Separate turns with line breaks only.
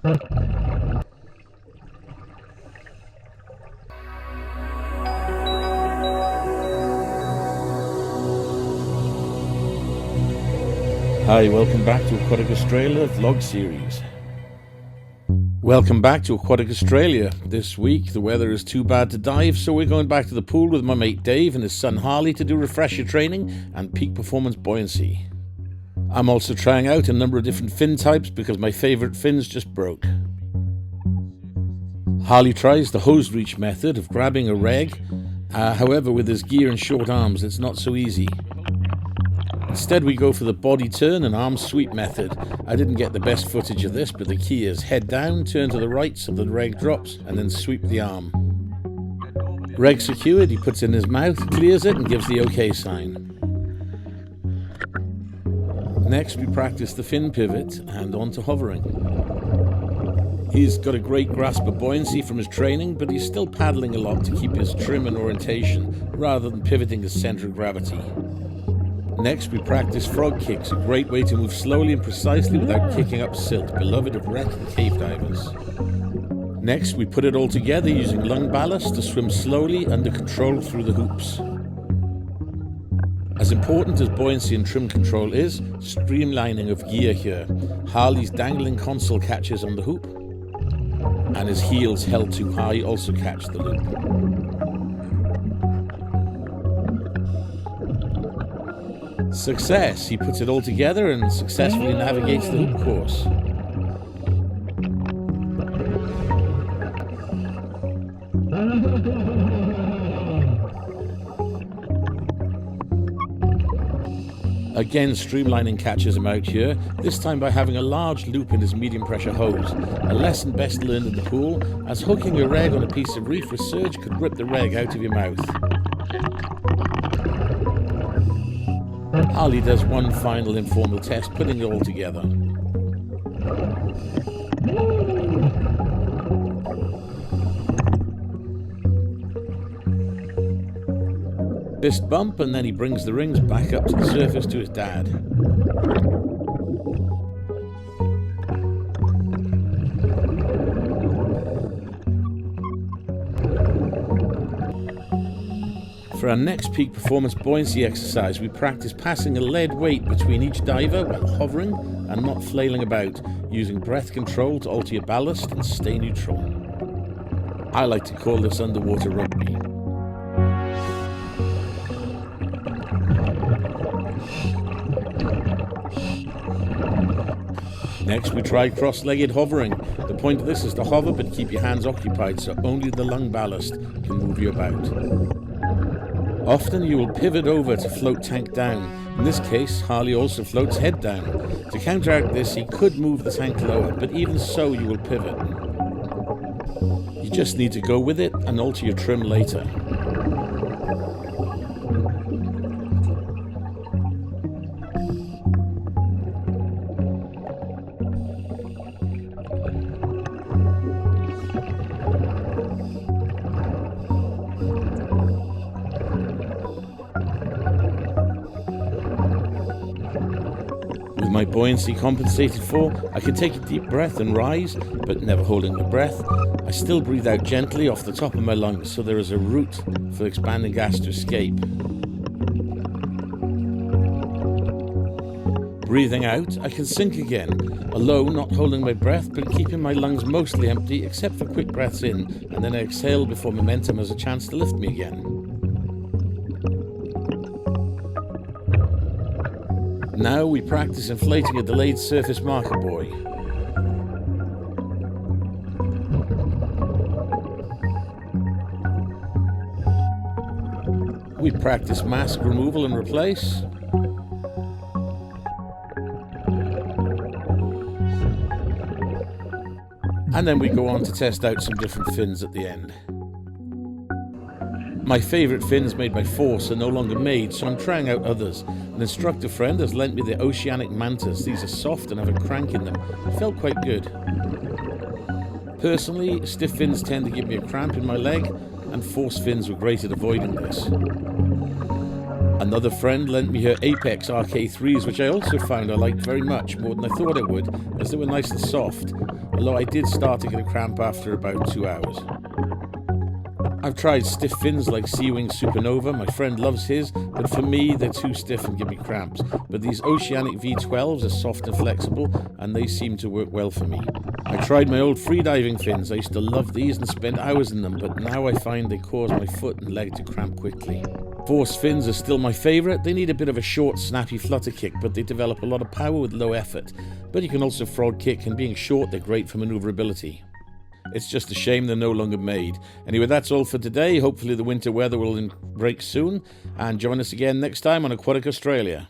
Hi, welcome back to Aquatic Australia vlog series. Welcome back to Aquatic Australia. This week the weather is too bad to dive, so we're going back to the pool with my mate Dave and his son Harley to do refresher training and peak performance buoyancy. I'm also trying out a number of different fin types because my favourite fins just broke. Harley tries the hose reach method of grabbing a reg, however with his gear and short arms it's not so easy. Instead we go for the body turn and arm sweep method. I didn't get the best footage of this, but the key is head down, turn to the right so the reg drops, and then sweep the arm. Reg secured, he puts in his mouth, clears it and gives the OK sign. Next we practice the fin pivot and on to hovering. He's got a great grasp of buoyancy from his training, but he's still paddling a lot to keep his trim and orientation rather than pivoting his centre of gravity. Next we practice frog kicks, a great way to move slowly and precisely without kicking up silt, beloved of wreck and cave divers. Next we put it all together using lung ballast to swim slowly under control through the hoops. As important as buoyancy and trim control is, streamlining of gear here. Harley's dangling console catches on the hoop, and his heels held too high also catch the loop. Success! He puts it all together and successfully navigates the hoop course. Again, streamlining catches him out here, this time by having a large loop in his medium pressure hose. A lesson best learned in the pool, as hooking a reg on a piece of reef with surge could rip the reg out of your mouth. Harley does one final informal test, putting it all together. Fist bump, and then he brings the rings back up to the surface to his dad. For our next peak performance buoyancy exercise, we practice passing a lead weight between each diver while hovering and not flailing about, using breath control to alter your ballast and stay neutral. I like to call this underwater rugby. Next we try cross-legged hovering. The point of this is to hover but keep your hands occupied so only the lung ballast can move you about. Often you will pivot over to float tank down. In this case, Harley also floats head down. To counteract this, he could move the tank lower, but even so you will pivot. You just need to go with it and alter your trim later. With my buoyancy compensated for, I can take a deep breath and rise, but never holding my breath. I still breathe out gently off the top of my lungs, so there is a route for expanding gas to escape. Breathing out, I can sink again, although not holding my breath, but keeping my lungs mostly empty except for quick breaths in, and then I exhale before momentum has a chance to lift me again. Now we practice inflating a delayed surface marker buoy. We practice mask removal and replace. And then we go on to test out some different fins at the end. My favourite fins made by Force are no longer made, so I'm trying out others. An instructor friend has lent me the Oceanic Mantas. These are soft and have a crank in them. It felt quite good. Personally, stiff fins tend to give me a cramp in my leg, and Force fins were great at avoiding this. Another friend lent me her Apex RK3s, which I also found I liked very much, more than I thought I would, as they were nice and soft, although I did start to get a cramp after about 2 hours. I've tried stiff fins like Seawing Supernova. My friend loves his, but for me they're too stiff and give me cramps. But these Oceanic V12s are soft and flexible, and they seem to work well for me. I tried my old freediving fins. I used to love these and spend hours in them, but now I find they cause my foot and leg to cramp quickly. Force fins are still my favourite. They need a bit of a short, snappy flutter kick, but they develop a lot of power with low effort. But you can also frog kick, and being short, they're great for manoeuvrability. It's just a shame they're no longer made. Anyway, that's all for today. Hopefully the winter weather will break soon, and join us again next time on Aquatic Australia.